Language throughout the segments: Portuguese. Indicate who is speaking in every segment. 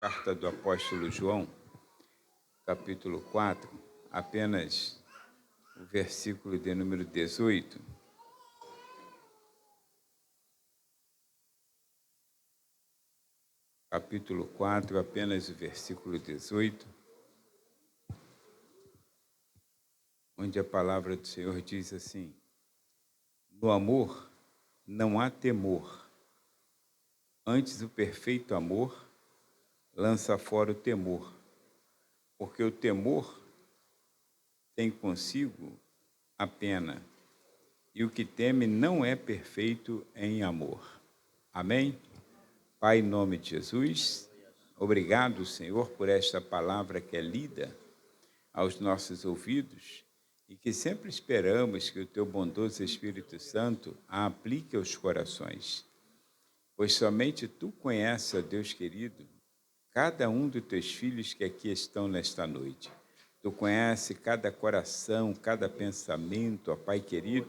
Speaker 1: Carta do apóstolo João, capítulo 4, apenas o versículo de número 18. Capítulo 4, apenas o versículo 18, onde a palavra do Senhor diz assim: no amor não há temor, antes o perfeito amor lança fora o temor, porque o temor tem consigo a pena, e o que teme não é perfeito em amor. Amém? Pai, em nome de Jesus, obrigado, Senhor, por esta palavra que é lida aos nossos ouvidos e que sempre esperamos que o teu bondoso Espírito Santo a aplique aos corações. Pois somente tu conheces, ó Deus querido, cada um dos teus filhos que aqui estão nesta noite. Tu conheces cada coração, cada pensamento, ó Pai querido,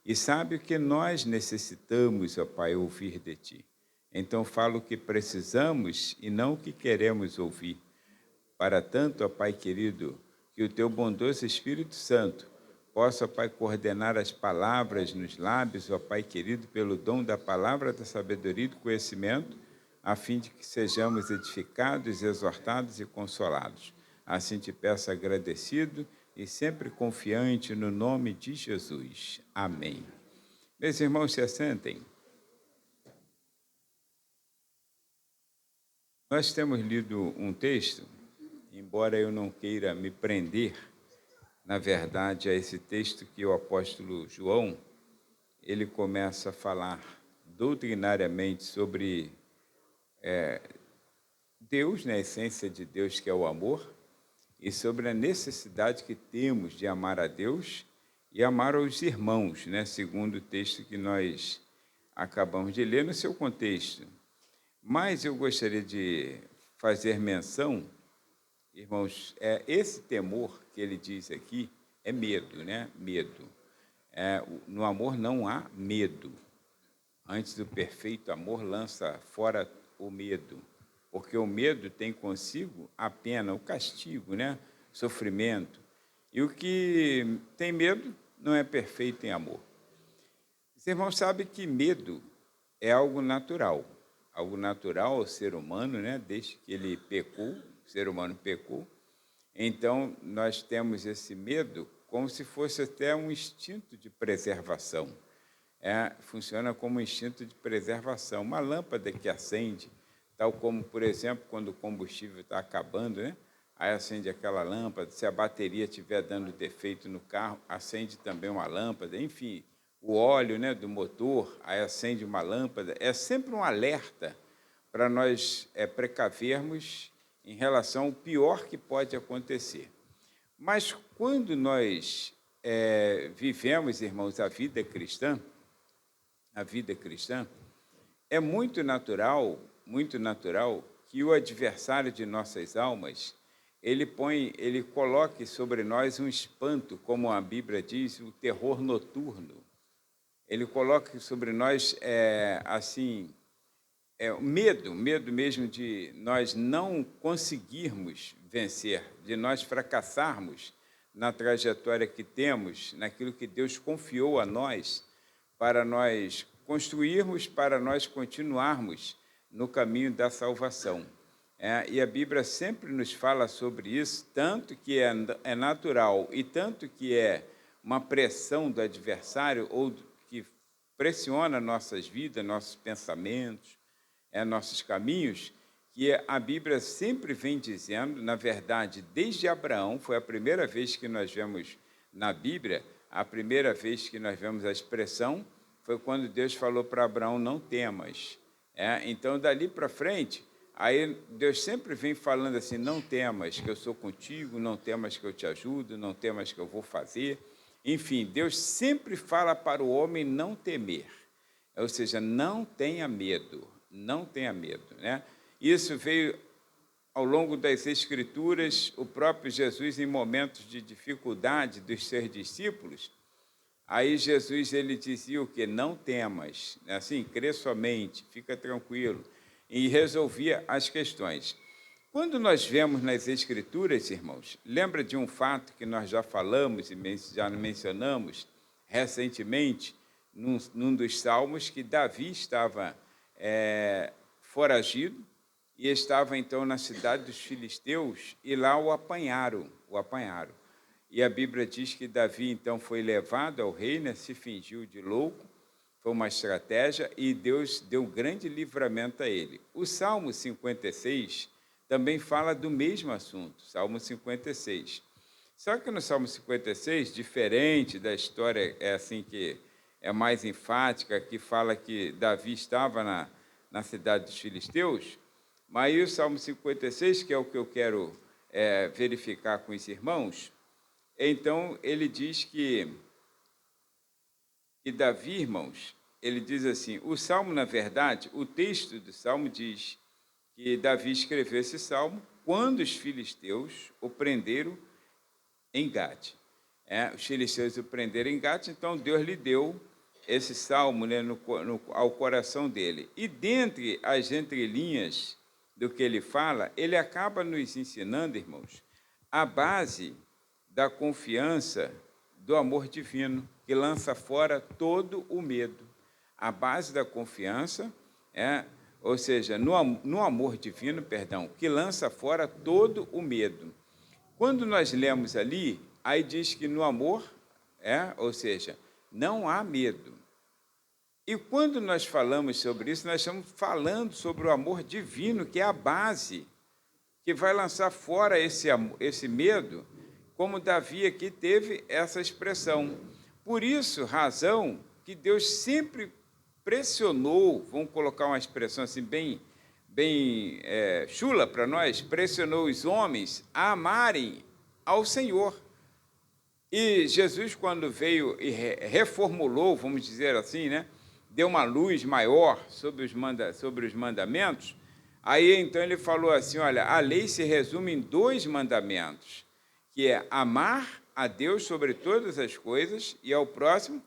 Speaker 1: e sabe o que nós necessitamos, ó Pai, ouvir de ti. Então fala o que precisamos e não o que queremos ouvir. Para tanto, ó Pai querido, que o teu bondoso Espírito Santo possa, ó Pai, coordenar as palavras nos lábios, ó Pai querido, pelo dom da palavra da sabedoria e do conhecimento, a fim de que sejamos edificados, exortados e consolados. Assim te peço agradecido e sempre confiante no nome de Jesus. Amém. Meus irmãos, se assentem. Nós temos lido um texto, embora eu não queira me prender, na verdade, a esse texto que o apóstolo João, ele começa a falar doutrinariamente sobre Deus, né, a essência de Deus, que é o amor, e sobre a necessidade que temos de amar a Deus e amar os irmãos, né, segundo o texto que nós acabamos de ler no seu contexto. Mas eu gostaria de fazer menção, irmãos, esse temor que ele diz aqui é medo, né? Medo. No amor não há medo. Antes o perfeito amor lança fora o medo, porque o medo tem consigo a pena, o castigo, né? Sofrimento. E o que tem medo não é perfeito em amor. Os irmãos sabem que medo é algo natural ao ser humano, né? Desde que ele pecou, o ser humano pecou. Então, nós temos esse medo como se fosse até um instinto de preservação. Funciona como um instinto de preservação. Uma lâmpada que acende, tal como, por exemplo, quando o combustível está acabando, né? Aí acende aquela lâmpada. Se a bateria estiver dando defeito no carro, acende também uma lâmpada. Enfim, o óleo, né, do motor, aí acende uma lâmpada. É sempre um alerta para nós precavermos em relação ao pior que pode acontecer. Mas quando nós vivemos, irmãos, a vida cristã, é muito natural que o adversário de nossas almas, ele coloque sobre nós um espanto, como a Bíblia diz, o terror noturno. Ele coloca sobre nós, medo mesmo de nós não conseguirmos vencer, de nós fracassarmos na trajetória que temos, naquilo que Deus confiou a nós, para nós construirmos, para nós continuarmos no caminho da salvação. E a Bíblia sempre nos fala sobre isso, tanto que é natural e tanto que é uma pressão do adversário ou que pressiona nossas vidas, nossos pensamentos, nossos caminhos, que a Bíblia sempre vem dizendo, na verdade, desde Abraão, foi a primeira vez que nós vemos na Bíblia, a primeira vez que nós vemos a expressão, foi quando Deus falou para Abraão, não temas. Então, dali para frente, aí Deus sempre vem falando assim, não temas que eu sou contigo, não temas que eu te ajudo, não temas que eu vou fazer. Enfim, Deus sempre fala para o homem não temer, ou seja, não tenha medo. Não tenha medo, né? Isso veio ao longo das Escrituras, o próprio Jesus, em momentos de dificuldade dos seus discípulos, aí Jesus ele dizia o quê? Não temas, assim, crê somente, fica tranquilo, e resolvia as questões. Quando nós vemos nas Escrituras, irmãos, lembra de um fato que nós já falamos e já mencionamos recentemente, num dos salmos, que Davi estava foragido e estava, então, na cidade dos filisteus, e lá o apanharam. E a Bíblia diz que Davi, então, foi levado ao rei, né, se fingiu de louco, foi uma estratégia, e Deus deu grande livramento a ele. O Salmo 56 também fala do mesmo assunto, Salmo 56. Só que no Salmo 56, diferente da história assim que é mais enfática, que fala que Davi estava na cidade dos filisteus, mas aí o Salmo 56, que é o que eu quero verificar com os irmãos, então ele diz que Davi, irmãos, ele diz assim, o Salmo, na verdade, o texto do Salmo diz que Davi escreveu esse Salmo quando os filisteus o prenderam em Gate. Os filisteus o prenderam em Gate, então Deus lhe deu esse Salmo, né, ao coração dele. E dentre as entrelinhas do que ele fala, ele acaba nos ensinando, irmãos, a base da confiança do amor divino, que lança fora todo o medo. A base da confiança ou seja, no amor divino, perdão, que lança fora todo o medo. Quando nós lemos ali, aí diz que no amor, ou seja, não há medo. E quando nós falamos sobre isso, nós estamos falando sobre o amor divino, que é a base, que vai lançar fora esse medo, como Davi aqui teve essa expressão. Por isso, razão que Deus sempre pressionou, vamos colocar uma expressão assim bem chula para nós, pressionou os homens a amarem ao Senhor. E Jesus, quando veio e reformulou, vamos dizer assim, né, deu uma luz maior sobre os mandamentos, aí então ele falou assim, olha, a lei se resume em 2 mandamentos, que é amar a Deus sobre todas as coisas e ao próximo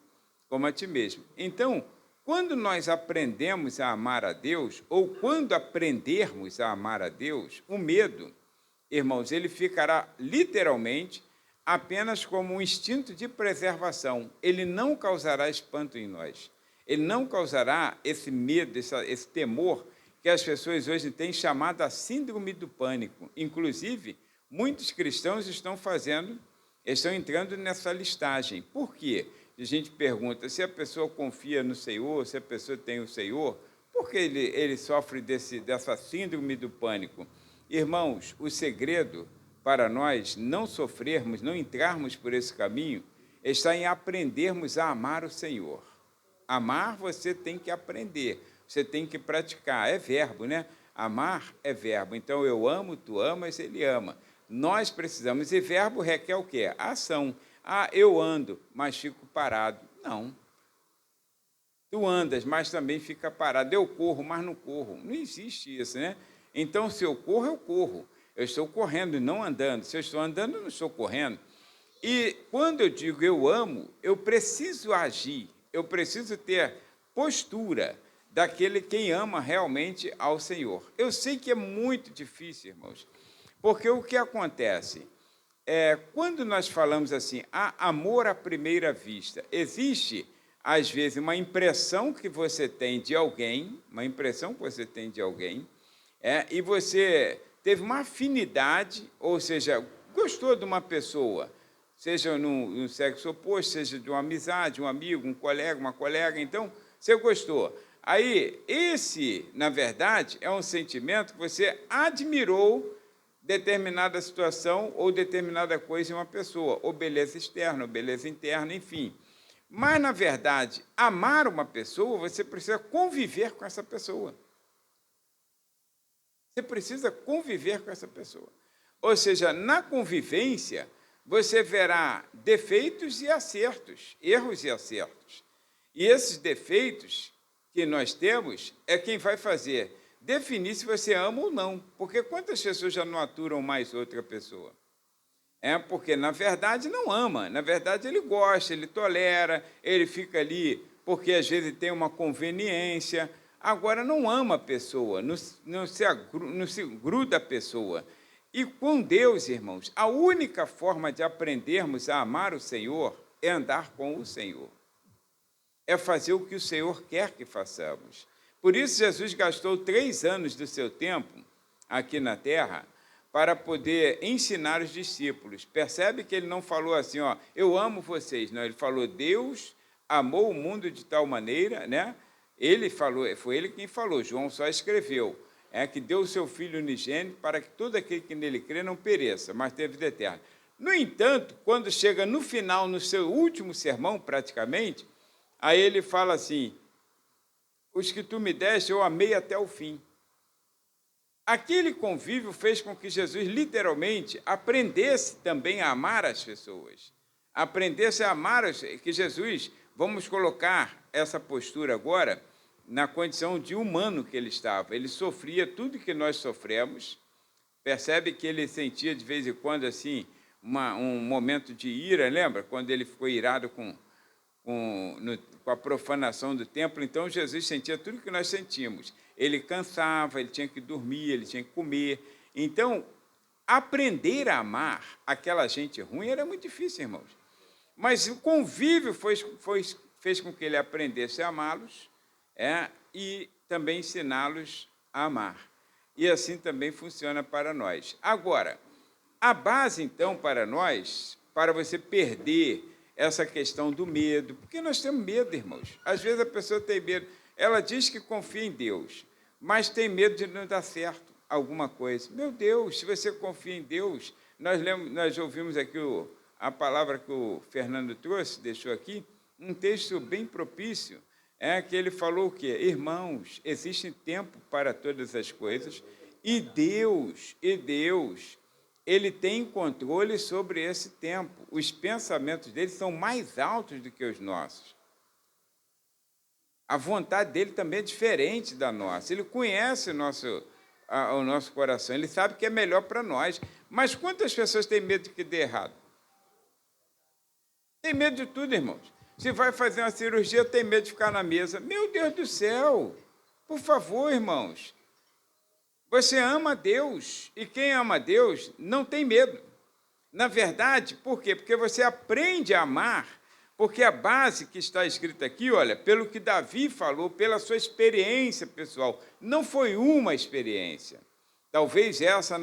Speaker 1: como a ti mesmo. Então, quando nós aprendemos a amar a Deus, ou quando aprendermos a amar a Deus, o medo, irmãos, ele ficará literalmente apenas como um instinto de preservação. Ele não causará espanto em nós. Ele não causará esse medo, esse temor que as pessoas hoje têm chamado a síndrome do pânico. Inclusive, muitos cristãos estão entrando nessa listagem. Por quê? A gente pergunta, se a pessoa confia no Senhor, se a pessoa tem o Senhor, por que ele sofre dessa síndrome do pânico? Irmãos, o segredo para nós não sofrermos, não entrarmos por esse caminho, está em aprendermos a amar o Senhor. Amar você tem que aprender, você tem que praticar, é verbo, né? Amar é verbo, então eu amo, tu amas, ele ama. Nós precisamos, e verbo requer o quê? A ação. Eu ando, mas fico parado. Não. Tu andas, mas também fica parado. Eu corro, mas não corro. Não existe isso, né? Então, se eu corro, eu corro. Eu estou correndo e não andando. Se eu estou andando, eu não estou correndo. E quando eu digo eu amo, eu preciso agir. Eu preciso ter postura daquele quem ama realmente ao Senhor. Eu sei que é muito difícil, irmãos, porque o que acontece? Quando nós falamos assim, há amor à primeira vista, existe, às vezes, uma impressão que você tem de alguém, e você teve uma afinidade, ou seja, gostou de uma pessoa, seja no sexo oposto, seja de uma amizade, um amigo, um colega, uma colega, então, você gostou. Aí, esse, na verdade, é um sentimento que você admirou determinada situação ou determinada coisa em uma pessoa, ou beleza externa, ou beleza interna, enfim. Mas, na verdade, amar uma pessoa, você precisa conviver com essa pessoa. Você precisa conviver com essa pessoa. Ou seja, na convivência, você verá defeitos e acertos, erros e acertos. E esses defeitos que nós temos é quem vai fazer definir se você ama ou não. Porque quantas pessoas já não aturam mais outra pessoa? Porque, na verdade, não ama. Na verdade, ele gosta, ele tolera, ele fica ali, porque às vezes tem uma conveniência. agora não ama a pessoa, não se gruda a pessoa. E com Deus, irmãos, a única forma de aprendermos a amar o Senhor é andar com o Senhor. É fazer o que o Senhor quer que façamos. Por isso, Jesus gastou 3 anos do seu tempo aqui na terra para poder ensinar os discípulos. Percebe que ele não falou assim, ó, eu amo vocês. Não, ele falou, Deus amou o mundo de tal maneira, né? Ele falou, foi ele quem falou, João só escreveu, que deu o seu Filho unigênito para que todo aquele que nele crê não pereça, mas tenha vida eterna. No entanto, quando chega no final, no seu último sermão, praticamente, aí ele fala assim, os que tu me deste, eu amei até o fim. Aquele convívio fez com que Jesus, literalmente, aprendesse também a amar as pessoas. Aprendesse a amar, que Jesus, vamos colocar essa postura agora, na condição de humano que ele estava. Ele sofria tudo que nós sofremos. Percebe que ele sentia, de vez em quando, assim, um momento de ira, lembra? Quando ele ficou irado com a profanação do templo, então Jesus sentia tudo que nós sentimos. Ele cansava, ele tinha que dormir, ele tinha que comer. Então, aprender a amar aquela gente ruim era muito difícil, irmãos. Mas o convívio fez com que ele aprendesse a amá-los e também ensiná-los a amar. E assim também funciona para nós. Agora, a base, então, para nós, para você perder essa questão do medo, porque nós temos medo, irmãos. Às vezes a pessoa tem medo, ela diz que confia em Deus, mas tem medo de não dar certo alguma coisa. Meu Deus, se você confia em Deus, nós ouvimos aqui a palavra que o Fernando trouxe, deixou aqui, um texto bem propício, que ele falou o quê? Irmãos, existe tempo para todas as coisas, e Deus, ele tem controle sobre esse tempo. Os pensamentos dele são mais altos do que os nossos. A vontade dele também é diferente da nossa. Ele conhece o nosso coração, ele sabe que é melhor para nós. Mas quantas pessoas têm medo de que dê errado? Tem medo de tudo, irmãos. Se vai fazer uma cirurgia, tem medo de ficar na mesa. Meu Deus do céu! Por favor, irmãos. Você ama Deus, e quem ama Deus não tem medo. Na verdade, por quê? Porque você aprende a amar, porque a base que está escrita aqui, olha, pelo que Davi falou, pela sua experiência pessoal, não foi uma experiência. Talvez essa,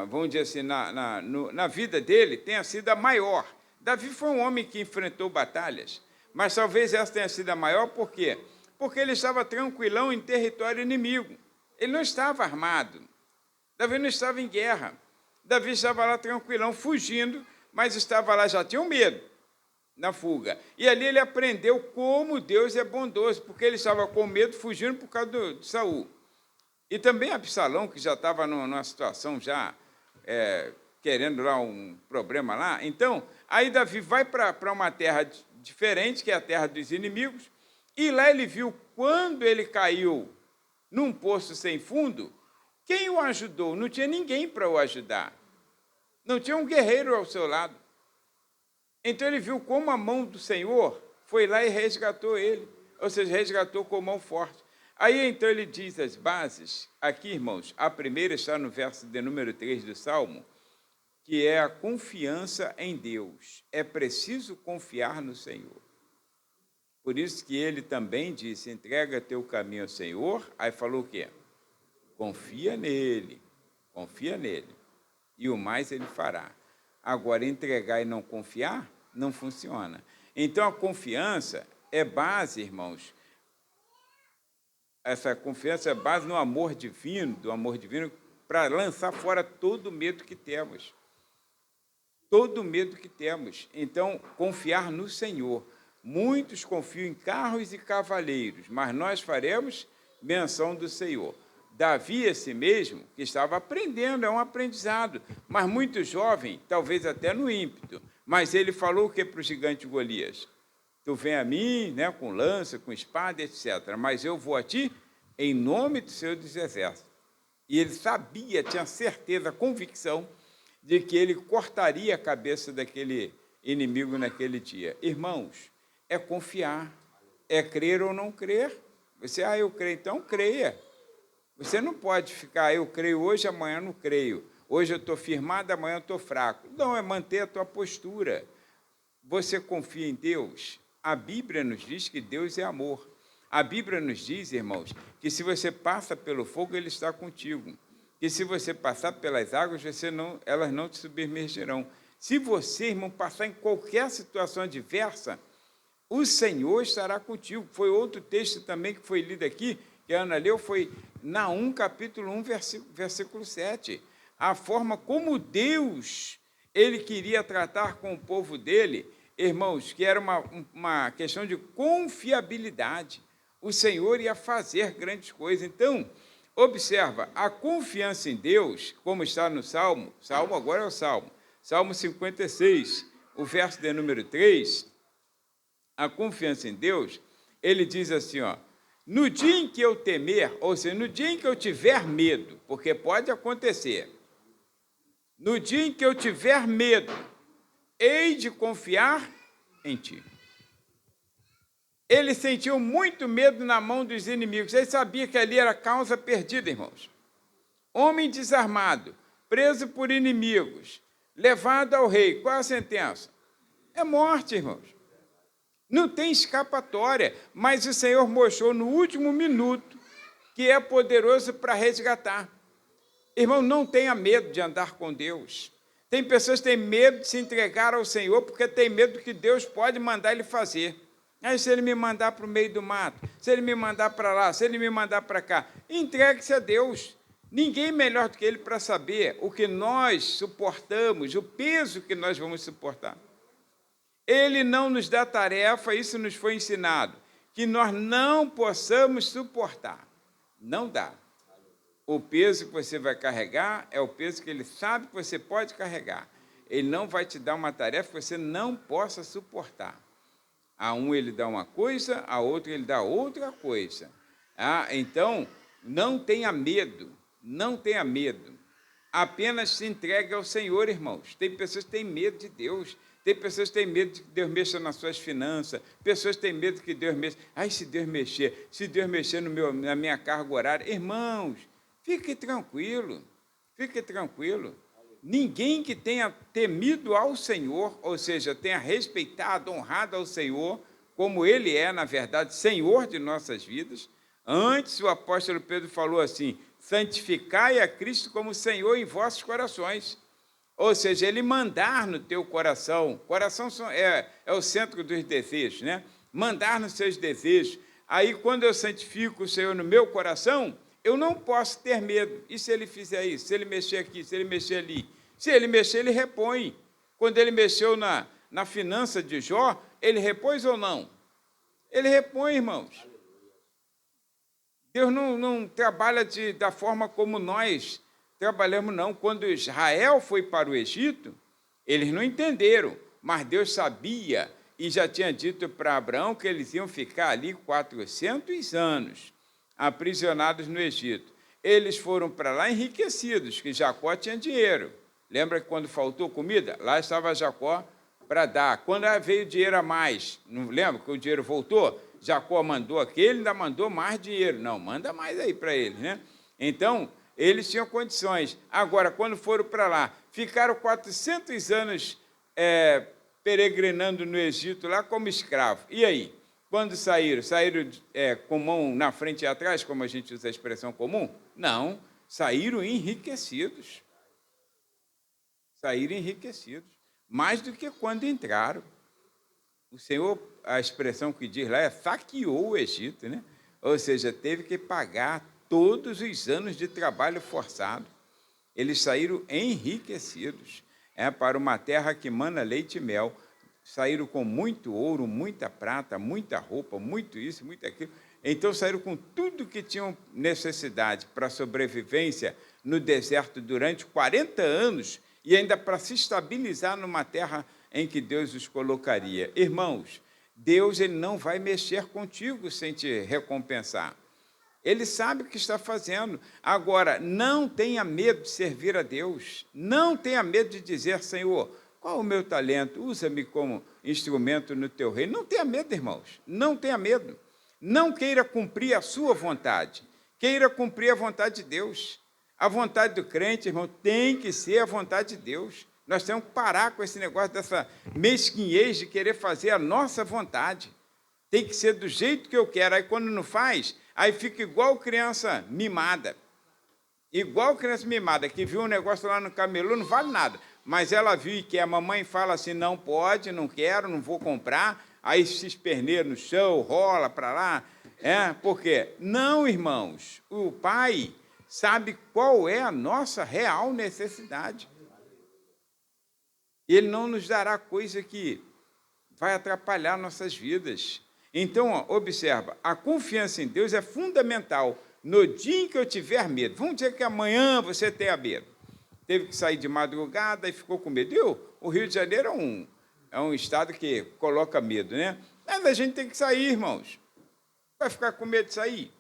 Speaker 1: vamos dizer assim, na vida dele, tenha sido a maior. Davi foi um homem que enfrentou batalhas, mas talvez essa tenha sido a maior, por quê? Porque ele estava tranquilão em território inimigo. Ele não estava armado. Davi não estava em guerra. Davi estava lá tranquilão, fugindo, mas estava lá, já tinha um medo na fuga. E ali ele aprendeu como Deus é bondoso, porque ele estava com medo, fugindo por causa de Saul. E também Absalão, que já estava numa situação já querendo lá um problema lá. Então, aí Davi vai para uma terra diferente, que é a terra dos inimigos, e lá ele viu, quando ele caiu num poço sem fundo, quem o ajudou? Não tinha ninguém para o ajudar. Não tinha um guerreiro ao seu lado. Então ele viu como a mão do Senhor foi lá e resgatou ele, ou seja, resgatou com mão forte. Aí então ele diz as bases, aqui, irmãos, a primeira está no verso de número 3 do Salmo, que é a confiança em Deus. É preciso confiar no Senhor. Por isso que ele também disse, entrega teu caminho ao Senhor, aí falou o quê? Confia nele, e o mais ele fará. Agora, entregar e não confiar, não funciona. Então, a confiança é base, irmãos, essa confiança é base no amor divino, para lançar fora todo o medo que temos. Todo o medo que temos. Então, confiar no Senhor. Muitos confiam em carros e cavaleiros, mas nós faremos menção do Senhor. Davi, esse mesmo, que estava aprendendo, é um aprendizado, mas muito jovem, talvez até no ímpeto. Mas ele falou o que para o gigante Golias? Tu vem a mim, né, com lança, com espada, etc. Mas eu vou a ti em nome do Senhor dos Exércitos. E ele sabia, tinha certeza, convicção, de que ele cortaria a cabeça daquele inimigo naquele dia. Irmãos, é confiar, é crer ou não crer, Você, eu creio, então creia. Você não pode ficar, eu creio hoje, amanhã não creio. Hoje eu estou firmado, amanhã eu estou fraco. Não, é manter a tua postura. Você confia em Deus? A Bíblia nos diz que Deus é amor. A Bíblia nos diz, irmãos, que se você passa pelo fogo, Ele está contigo. Que se você passar pelas águas, elas não te submergirão. Se você, irmão, passar em qualquer situação adversa, o Senhor estará contigo. Foi outro texto também que foi lido aqui, que a Ana leu, foi Naum, capítulo 1, versículo 7. A forma como Deus, Ele queria tratar com o povo dele, irmãos, que era uma questão de confiabilidade. O Senhor ia fazer grandes coisas. Então, observa, a confiança em Deus, como está no Salmo agora é o Salmo 56, o verso de número 3, a confiança em Deus, ele diz assim, no dia em que eu temer, ou seja, no dia em que eu tiver medo, porque pode acontecer, no dia em que eu tiver medo, hei de confiar em ti. Ele sentiu muito medo na mão dos inimigos. Ele sabia que ali era causa perdida, irmãos. Homem desarmado, preso por inimigos, levado ao rei. Qual a sentença? É morte, irmãos. Não tem escapatória, mas o Senhor mostrou no último minuto que é poderoso para resgatar. Irmão, não tenha medo de andar com Deus. Tem pessoas que têm medo de se entregar ao Senhor porque tem medo do que Deus pode mandar ele fazer. Aí, se ele me mandar para o meio do mato, se ele me mandar para lá, se ele me mandar para cá, entregue-se a Deus. Ninguém melhor do que ele para saber o que nós suportamos, o peso que nós vamos suportar. Ele não nos dá tarefa, isso nos foi ensinado, que nós não possamos suportar. Não dá. O peso que você vai carregar é o peso que ele sabe que você pode carregar. Ele não vai te dar uma tarefa que você não possa suportar. A um ele dá uma coisa, a outro ele dá outra coisa. Então, não tenha medo, não tenha medo. Apenas se entregue ao Senhor, irmãos. Tem pessoas que têm medo de Deus, tem pessoas que têm medo de que Deus mexa nas suas finanças, pessoas que têm medo que Deus mexa. Se Deus mexer na minha carga horária. Irmãos, fique tranquilo, fique tranquilo. Ninguém que tenha temido ao Senhor, ou seja, tenha respeitado, honrado ao Senhor, como Ele é, na verdade, Senhor de nossas vidas. Antes, o apóstolo Pedro falou assim, santificai a Cristo como Senhor em vossos corações. Ou seja, Ele mandar no teu coração. Coração é o centro dos desejos, né? Mandar nos seus desejos. Aí, quando eu santifico o Senhor no meu coração, eu não posso ter medo. E se ele fizer isso? Se ele mexer aqui, se ele mexer ali? Se ele mexer, ele repõe. Quando ele mexeu na finança de Jó, ele repôs ou não? Ele repõe, irmãos. Deus não trabalha da forma como nós trabalhamos, não. Quando Israel foi para o Egito, eles não entenderam, mas Deus sabia e já tinha dito para Abraão que eles iam ficar ali 400 anos. Aprisionados no Egito. Eles foram para lá enriquecidos, que Jacó tinha dinheiro. Lembra que quando faltou comida? Lá estava Jacó para dar. Quando veio dinheiro a mais, não lembra que o dinheiro voltou? Jacó mandou aquele, ainda mandou mais dinheiro. Não, manda mais aí para eles, né? Então, eles tinham condições. Agora, quando foram para lá, ficaram 400 anos peregrinando no Egito, lá como escravo. E aí? Quando saíram com mão na frente e atrás, como a gente usa a expressão comum? Não, saíram enriquecidos. Saíram enriquecidos, mais do que quando entraram. O Senhor, a expressão que diz lá, saqueou o Egito, né? Ou seja, teve que pagar todos os anos de trabalho forçado. Eles saíram enriquecidos para uma terra que mana leite e mel. Saíram com muito ouro, muita prata, muita roupa, muito isso, muito aquilo. Então, saíram com tudo que tinham necessidade para sobrevivência no deserto durante 40 anos e ainda para se estabilizar numa terra em que Deus os colocaria. Irmãos, Deus ele não vai mexer contigo sem te recompensar. Ele sabe o que está fazendo. Agora, não tenha medo de servir a Deus. Não tenha medo de dizer, Senhor, qual o meu talento? Usa-me como instrumento no teu reino. Não tenha medo, irmãos. Não tenha medo. Não queira cumprir a sua vontade, queira cumprir a vontade de Deus. A vontade do crente, irmão, tem que ser a vontade de Deus. Nós temos que parar com esse negócio dessa mesquinhez de querer fazer a nossa vontade. Tem que ser do jeito que eu quero. Aí, quando não faz, aí fica igual criança mimada. Igual criança mimada, que viu um negócio lá no camelô, não vale nada. Mas ela viu que a mamãe fala assim, não pode, não quero, não vou comprar. Aí se esperneia no chão, rola para lá. Por quê? Não, irmãos, o pai sabe qual é a nossa real necessidade. Ele não nos dará coisa que vai atrapalhar nossas vidas. Então, observa, a confiança em Deus é fundamental. No dia em que eu tiver medo, vamos dizer que amanhã você tenha medo, teve que sair de madrugada e ficou com medo. O Rio de Janeiro é um estado que coloca medo, né? Mas a gente tem que sair, irmãos. Vai ficar com medo de sair?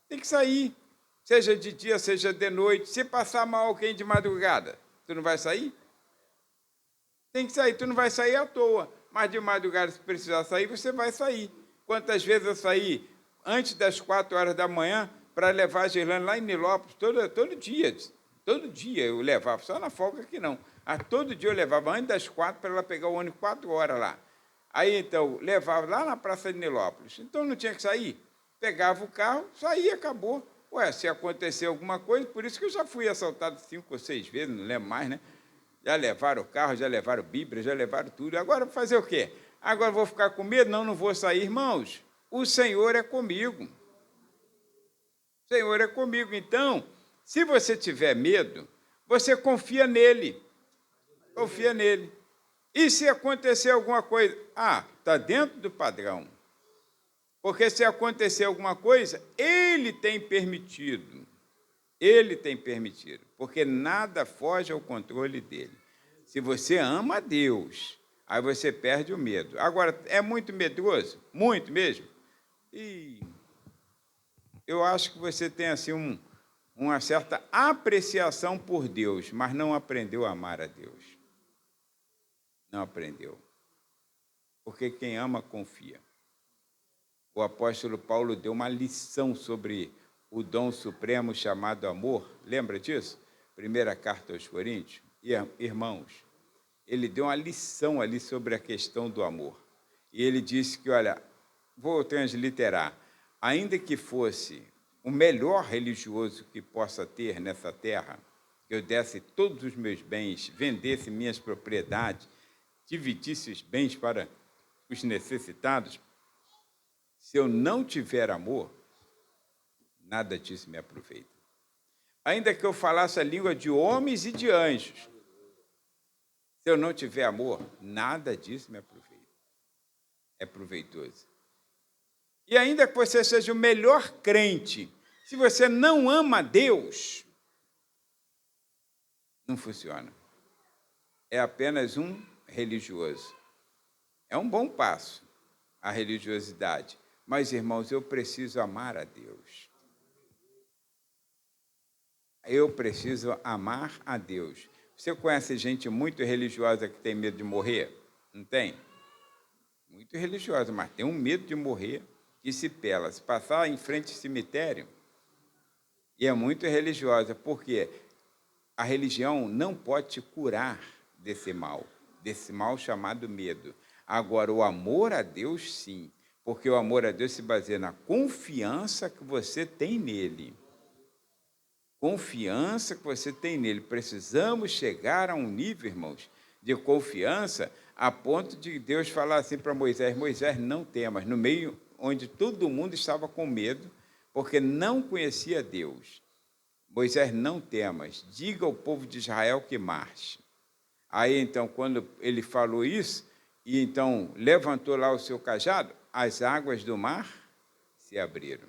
Speaker 1: Tem que sair. Seja de dia, seja de noite. Se passar mal alguém de madrugada, tu não vai sair? Tem que sair. Tu não vai sair à toa. Mas de madrugada, se precisar sair, você vai sair. Quantas vezes eu saí antes das 4 horas da manhã para levar a Gerlane lá em Nilópolis, todo dia. Todo dia eu levava, só na folga que não. Todo dia eu levava antes das 4 para ela pegar o ônibus 4 horas lá. Aí, então, levava lá na Praça de Nilópolis. Então, não tinha que sair. Pegava o carro, saía, acabou. Se acontecer alguma coisa, por isso que eu já fui assaltado 5 ou 6 vezes, não lembro mais, né? Já levaram o carro, já levaram Bíblia, já levaram tudo. Agora, fazer o quê? Agora vou ficar com medo? Não vou sair. Irmãos, o Senhor é comigo. O Senhor é comigo. Então, se você tiver medo, você confia nele. Confia nele. E se acontecer alguma coisa? Está dentro do padrão. Porque se acontecer alguma coisa, ele tem permitido. Ele tem permitido. Porque nada foge ao controle dele. Se você ama a Deus, aí você perde o medo. Agora, é muito medroso? Muito mesmo? E eu acho que você tem assim uma certa apreciação por Deus, mas não aprendeu a amar a Deus. Não aprendeu. Porque quem ama, confia. O apóstolo Paulo deu uma lição sobre o dom supremo chamado amor. Lembra disso? Primeira carta aos Coríntios. Irmãos, ele deu uma lição ali sobre a questão do amor. E ele disse que, olha, vou transliterar, ainda que fosse o melhor religioso que possa ter nessa terra, que eu desse todos os meus bens, vendesse minhas propriedades, dividisse os bens para os necessitados, se eu não tiver amor, nada disso me aproveita. Ainda que eu falasse a língua de homens e de anjos, se eu não tiver amor, nada disso me aproveita. É proveitoso. E ainda que você seja o melhor crente, se você não ama Deus, não funciona. É apenas um religioso. É um bom passo, a religiosidade. Mas, irmãos, eu preciso amar a Deus. Eu preciso amar a Deus. Você conhece gente muito religiosa que tem medo de morrer? Não tem? Muito religiosa, mas tem um medo de morrer que se pela. Se passar em frente ao cemitério, e é muito religiosa, porque a religião não pode te curar desse mal chamado medo. Agora, o amor a Deus, sim, porque o amor a Deus se baseia na confiança que você tem nele. Confiança que você tem nele. Precisamos chegar a um nível, irmãos, de confiança a ponto de Deus falar assim para Moisés, Moisés, não temas, no meio onde todo mundo estava com medo, porque não conhecia Deus. Moisés, não temas, diga ao povo de Israel que marche. Aí, então, quando ele falou isso, e então levantou lá o seu cajado, as águas do mar se abriram.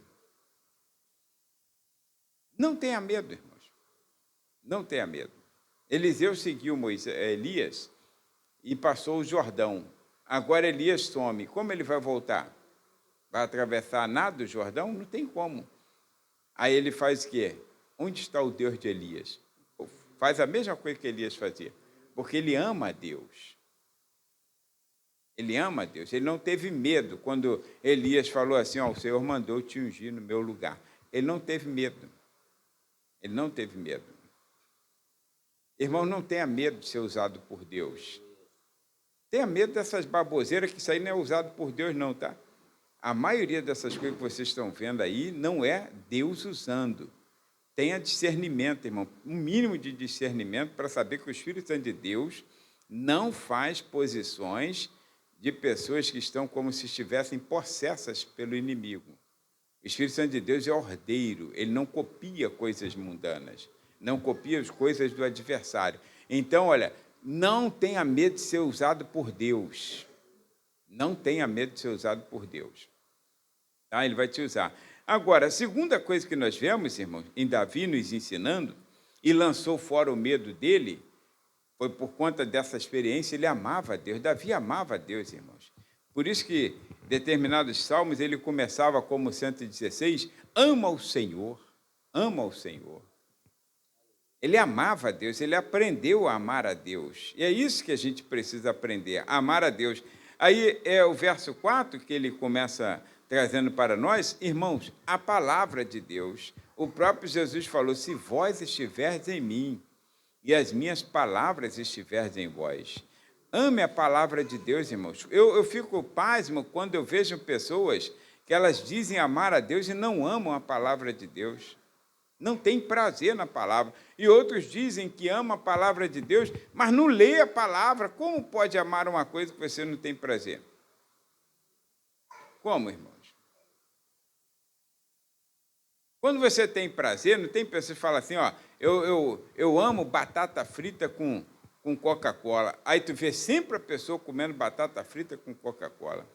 Speaker 1: Não tenha medo, irmãos. Não tenha medo. Eliseu seguiu Elias e passou o Jordão. Agora Elias some. Como ele vai voltar? Vai atravessar nada do Jordão? Não tem como. Aí ele faz o quê? Onde está o Deus de Elias? Faz a mesma coisa que Elias fazia, porque ele ama a Deus. Ele ama a Deus. Ele não teve medo quando Elias falou assim, ó, o Senhor mandou te ungir no meu lugar. Ele não teve medo. Ele não teve medo. Irmão, não tenha medo de ser usado por Deus. Tenha medo dessas baboseiras, que isso aí não é usado por Deus, não, tá? A maioria dessas coisas que vocês estão vendo aí não é Deus usando. Tenha discernimento, irmão, um mínimo de discernimento para saber que o Espírito Santo de Deus não faz posições de pessoas que estão como se estivessem possessas pelo inimigo. O Espírito Santo de Deus é ordeiro, ele não copia coisas mundanas, não copia as coisas do adversário. Então, olha, não tenha medo de ser usado por Deus. Não tenha medo de ser usado por Deus. Tá? Ele vai te usar. Agora, a segunda coisa que nós vemos, irmãos, em Davi nos ensinando, e lançou fora o medo dele, foi por conta dessa experiência, ele amava a Deus. Davi amava a Deus, irmãos. Por isso que determinados salmos, ele começava como 116, ama o Senhor, ama o Senhor. Ele amava a Deus, ele aprendeu a amar a Deus. E é isso que a gente precisa aprender, a amar a Deus. Aí é o verso 4 que ele começa trazendo para nós, irmãos, a palavra de Deus. O próprio Jesus falou, se vós estiverdes em mim e as minhas palavras estiverdes em vós. Ame a palavra de Deus, irmãos. Eu fico pasmo quando eu vejo pessoas que elas dizem amar a Deus e não amam a palavra de Deus. Não tem prazer na palavra. E outros dizem que amam a palavra de Deus, mas não lê a palavra. Como pode amar uma coisa que você não tem prazer? Como, irmãos? Quando você tem prazer, não tem pessoas que falam assim, ó, eu amo batata frita com Coca-Cola. Aí tu vê sempre a pessoa comendo batata frita com Coca-Cola.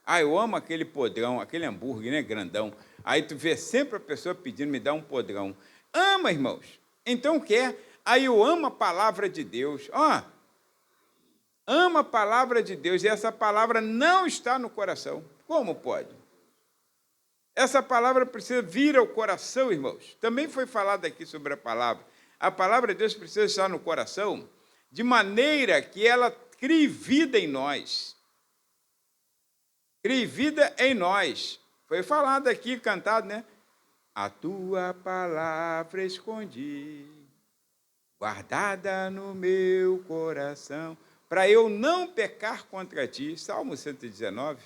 Speaker 1: Ah, eu amo aquele podrão, aquele hambúrguer, né, grandão. Aí tu vê sempre a pessoa pedindo, me dá um podrão. Ama, irmãos. Então quer. Aí eu amo a palavra de Deus. Ó, ama a palavra de Deus e essa palavra não está no coração. Como pode? Essa palavra precisa vir ao coração, irmãos. Também foi falado aqui sobre a palavra. A palavra de Deus precisa estar no coração de maneira que ela crie vida em nós. Crie vida em nós. Foi falado aqui, cantado, né? A tua palavra escondi, guardada no meu coração, para eu não pecar contra ti. Salmo 119,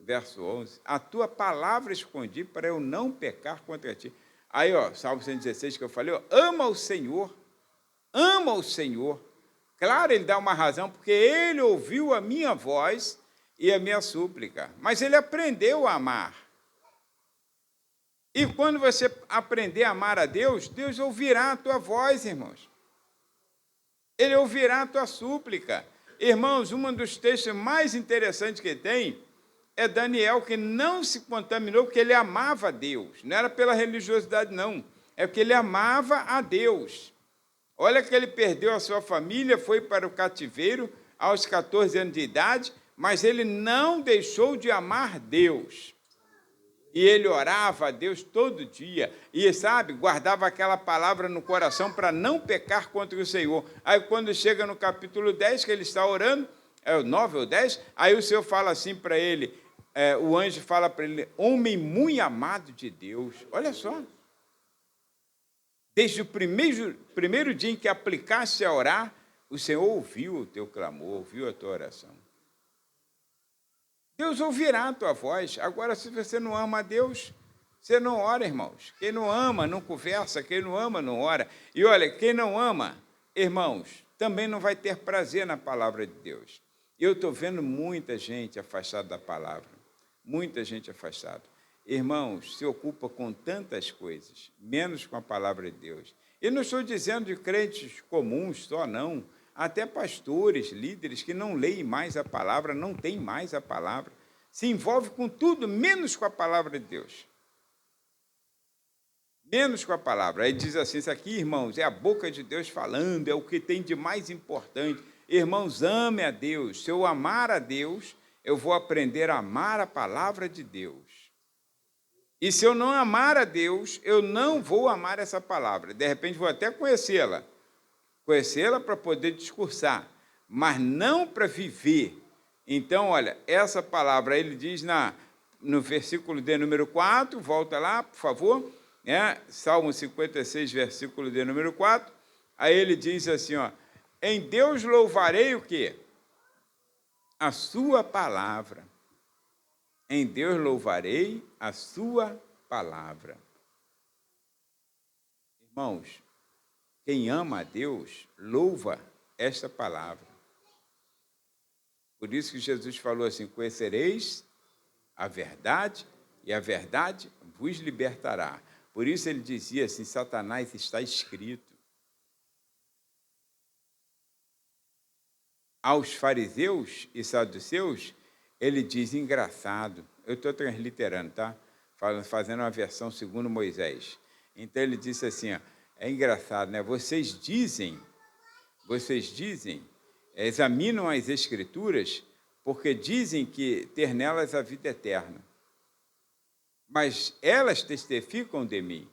Speaker 1: verso 11. A tua palavra escondi para eu não pecar contra ti. Aí, ó, Salmo 116 que eu falei, ó, ama o Senhor, ama o Senhor. Claro, ele dá uma razão, porque ele ouviu a minha voz e a minha súplica, mas ele aprendeu a amar. E quando você aprender a amar a Deus, Deus ouvirá a tua voz, irmãos. Ele ouvirá a tua súplica. Irmãos, um dos textos mais interessantes que tem é Daniel, que não se contaminou porque ele amava a Deus. Não era pela religiosidade, não. É porque ele amava a Deus. Olha que ele perdeu a sua família, foi para o cativeiro aos 14 anos de idade, mas ele não deixou de amar Deus. E ele orava a Deus todo dia. E, sabe, guardava aquela palavra no coração para não pecar contra o Senhor. Aí, quando chega no capítulo 10, que ele está orando, é o 9 ou 10, aí o Senhor fala assim para ele, o anjo fala para ele, homem muito amado de Deus. Olha só. Desde o primeiro dia em que aplicaste a orar, o Senhor ouviu o teu clamor, ouviu a tua oração. Deus ouvirá a tua voz. Agora, se você não ama a Deus, você não ora, irmãos. Quem não ama, não conversa. Quem não ama, não ora. E olha, quem não ama, irmãos, também não vai ter prazer na palavra de Deus. Eu estou vendo muita gente afastada da palavra. Muita gente afastada. Irmãos, se ocupa com tantas coisas, menos com a palavra de Deus. E não estou dizendo de crentes comuns só, não. Até pastores, líderes que não leem mais a palavra, não têm mais a palavra, se envolve com tudo, menos com a palavra de Deus. Menos com a palavra. Aí diz assim, isso aqui, irmãos, é a boca de Deus falando, é o que tem de mais importante. Irmãos, ame a Deus. Se eu amar a Deus, eu vou aprender a amar a palavra de Deus. E se eu não amar a Deus, eu não vou amar essa palavra. De repente, vou até conhecê-la para poder discursar, mas não para viver. Então, olha, essa palavra, ele diz no versículo de número 4, volta lá, por favor, né? Salmo 56, versículo de número 4, aí ele diz assim, ó, em Deus louvarei o quê? A sua palavra. Em Deus louvarei a sua palavra. Irmãos, quem ama a Deus, louva esta palavra. Por isso que Jesus falou assim, conhecereis a verdade, e a verdade vos libertará. Por isso ele dizia assim, Satanás, está escrito. Aos fariseus e saduceus, ele diz engraçado. Eu estou transliterando, tá? Fazendo uma versão segundo Moisés. Então ele disse assim, ó, é engraçado, né? Vocês dizem, examinam as Escrituras, porque dizem que ter nelas a vida eterna. Mas elas testificam de mim.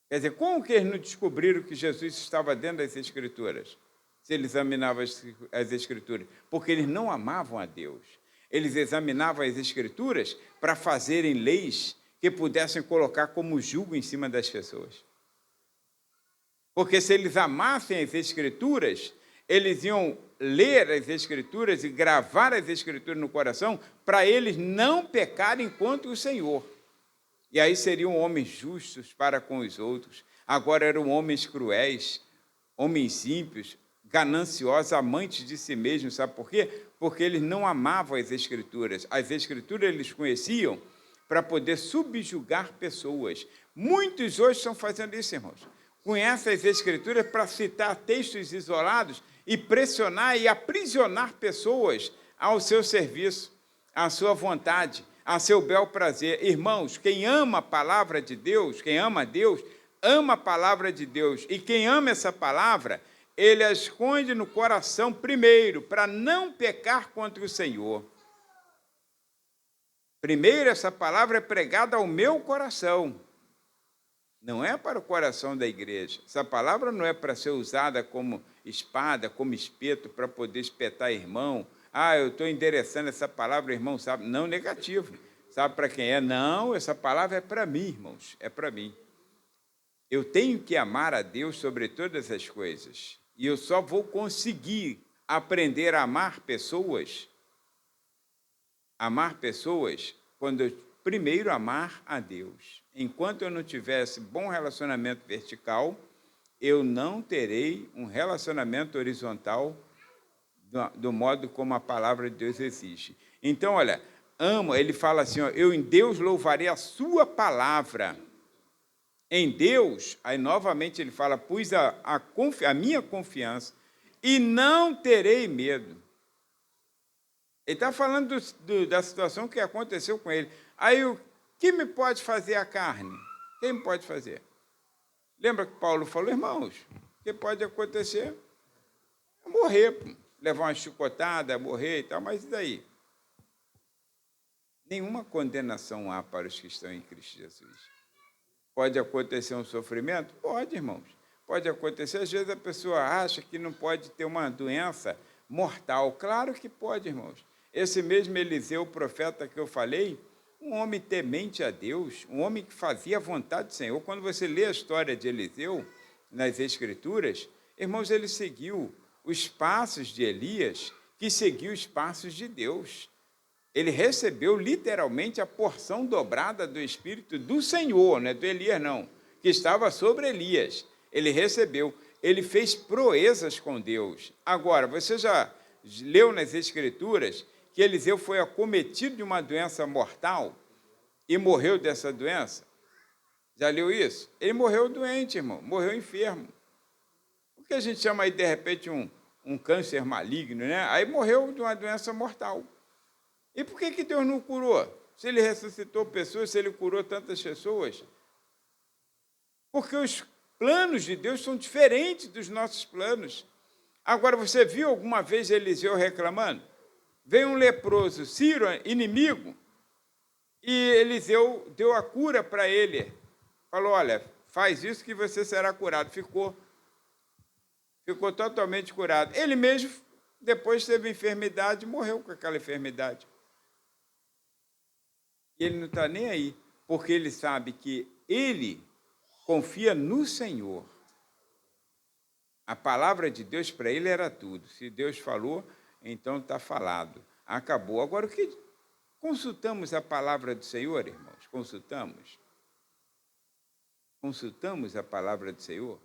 Speaker 1: Quer dizer, como que eles não descobriram que Jesus estava dentro das Escrituras? Se eles examinavam as Escrituras? Porque eles não amavam a Deus. Eles examinavam as Escrituras para fazerem leis que pudessem colocar como jugo em cima das pessoas. Porque se eles amassem as Escrituras, eles iam ler as Escrituras e gravar as Escrituras no coração para eles não pecarem contra o Senhor. E aí seriam homens justos para com os outros. Agora eram homens cruéis, homens ímpios, gananciosos, amantes de si mesmos. Sabe por quê? Porque eles não amavam as Escrituras. As Escrituras eles conheciam para poder subjugar pessoas. Muitos hoje estão fazendo isso, irmãos. Conhecem as Escrituras para citar textos isolados e pressionar e aprisionar pessoas ao seu serviço, à sua vontade, a seu bel prazer. Irmãos, quem ama a palavra de Deus, quem ama a Deus, ama a palavra de Deus. E quem ama essa palavra, ele a esconde no coração primeiro, para não pecar contra o Senhor. Primeiro, essa palavra é pregada ao meu coração. Não é para o coração da igreja. Essa palavra não é para ser usada como espada, como espeto, para poder espetar irmão. Ah, eu estou endereçando essa palavra, irmão, sabe? Não, negativo. Sabe para quem é? Não, essa palavra é para mim, irmãos, é para mim. Eu tenho que amar a Deus sobre todas as coisas. E eu só vou conseguir aprender a amar pessoas, quando eu primeiro amar a Deus. Enquanto eu não tivesse bom relacionamento vertical, eu não terei um relacionamento horizontal do modo como a palavra de Deus exige. Então, olha, ele fala assim, ó, eu em Deus louvarei a sua palavra. Em Deus, aí novamente ele fala, pus a minha confiança e não terei medo. Ele está falando da situação que aconteceu com ele. Aí, o que me pode fazer a carne? Quem me pode fazer? Lembra que Paulo falou, irmãos, o que pode acontecer? É morrer, levar uma chicotada, morrer e tal, mas e daí? Nenhuma condenação há para os que estão em Cristo Jesus. Pode acontecer um sofrimento? Pode, irmãos. Pode acontecer. Às vezes a pessoa acha que não pode ter uma doença mortal. Claro que pode, irmãos. Esse mesmo Eliseu, o profeta que eu falei, um homem temente a Deus, um homem que fazia a vontade do Senhor. Quando você lê a história de Eliseu nas Escrituras, irmãos, ele seguiu os passos de Elias, que seguiu os passos de Deus. Ele recebeu literalmente a porção dobrada do Espírito do Senhor, não é do Elias não, que estava sobre Elias. Ele recebeu, ele fez proezas com Deus. Agora, você já leu nas Escrituras que Eliseu foi acometido de uma doença mortal e morreu dessa doença? Já leu isso? Ele morreu doente, irmão, morreu enfermo. O que a gente chama aí, de repente, um câncer maligno, né? Aí morreu de uma doença mortal. E por que Deus não curou? Se ele ressuscitou pessoas, se ele curou tantas pessoas? Porque os planos de Deus são diferentes dos nossos planos. Agora, você viu alguma vez Eliseu reclamando? Veio um leproso, Ciro, inimigo, e Eliseu deu a cura para ele. Falou, olha, faz isso que você será curado. Ficou totalmente curado. Ele mesmo depois teve enfermidade, morreu com aquela enfermidade. E ele não está nem aí, porque ele sabe que ele confia no Senhor. A palavra de Deus para ele era tudo. Se Deus falou, então está falado. Acabou. Agora, o que consultamos a palavra do Senhor, irmãos? Consultamos? Consultamos a palavra do Senhor?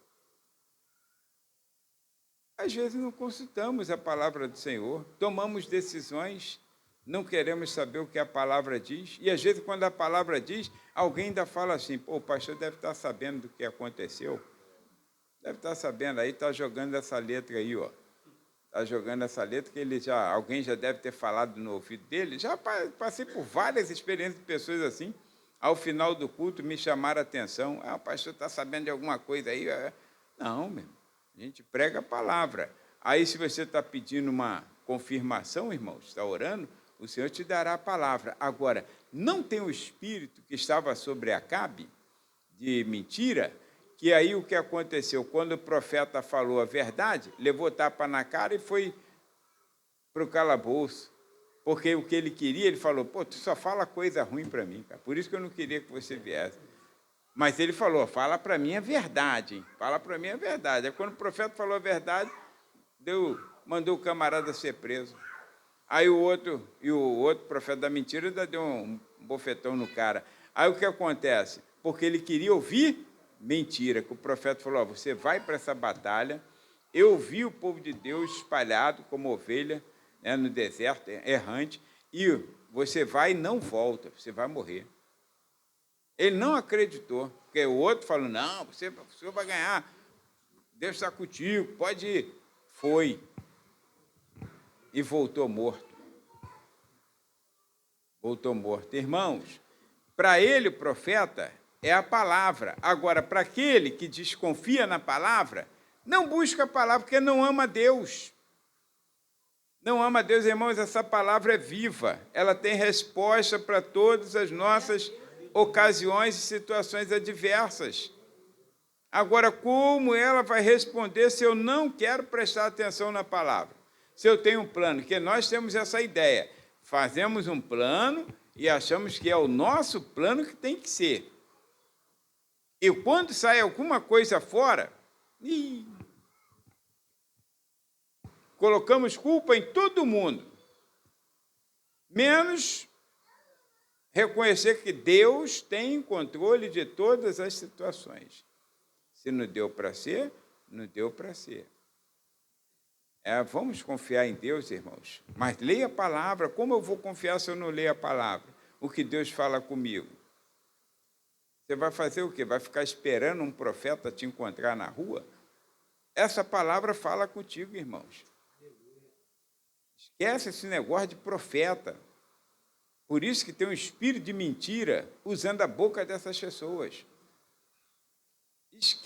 Speaker 1: Às vezes não consultamos a palavra do Senhor, tomamos decisões, não queremos saber o que a palavra diz, e às vezes quando a palavra diz, alguém ainda fala assim, pô, o pastor deve estar sabendo do que aconteceu, deve estar sabendo aí, está jogando essa letra aí, ó. Está jogando essa letra que alguém já deve ter falado no ouvido dele. Já passei por várias experiências de pessoas assim, ao final do culto me chamaram a atenção, o pastor está sabendo de alguma coisa aí? Não, meu irmão. A gente prega a palavra. Aí, se você está pedindo uma confirmação, irmão, está orando, o Senhor te dará a palavra. Agora, não tem o espírito que estava sobre Acabe, de mentira, que aí o que aconteceu? Quando o profeta falou a verdade, levou tapa na cara e foi para o calabouço. Porque o que ele queria, ele falou, pô, tu só fala coisa ruim para mim, cara. Por isso que eu não queria que você viesse. Mas ele falou, fala para mim a verdade, hein? Fala para mim a verdade. Aí quando o profeta falou a verdade, mandou o camarada ser preso. Aí o outro profeta da mentira ainda deu um bofetão no cara. Aí o que acontece? Porque ele queria ouvir mentira, que o profeta falou, você vai para essa batalha, eu vi o povo de Deus espalhado como ovelha, né, no deserto, errante, e você vai e não volta, você vai morrer. Ele não acreditou, porque o outro falou, não, o senhor vai ganhar, Deus está contigo, pode ir. Foi. E voltou morto. Voltou morto. Irmãos, para ele, o profeta, é a palavra. Agora, para aquele que desconfia na palavra, não busca a palavra, porque não ama Deus. Não ama Deus, irmãos, essa palavra é viva. Ela tem resposta para todas as nossas ocasiões e situações adversas. Agora, como ela vai responder se eu não quero prestar atenção na palavra? Se eu tenho um plano, que nós temos essa ideia, fazemos um plano e achamos que é o nosso plano que tem que ser. E quando sai alguma coisa fora, colocamos culpa em todo mundo, menos reconhecer que Deus tem controle de todas as situações. Se não deu para ser, não deu para ser. Vamos confiar em Deus, irmãos. Mas leia a palavra. Como eu vou confiar se eu não leio a palavra? O que Deus fala comigo? Você vai fazer o quê? Vai ficar esperando um profeta te encontrar na rua? Essa palavra fala contigo, irmãos. Esquece esse negócio de profeta. Por isso que tem um espírito de mentira usando a boca dessas pessoas. Esquece.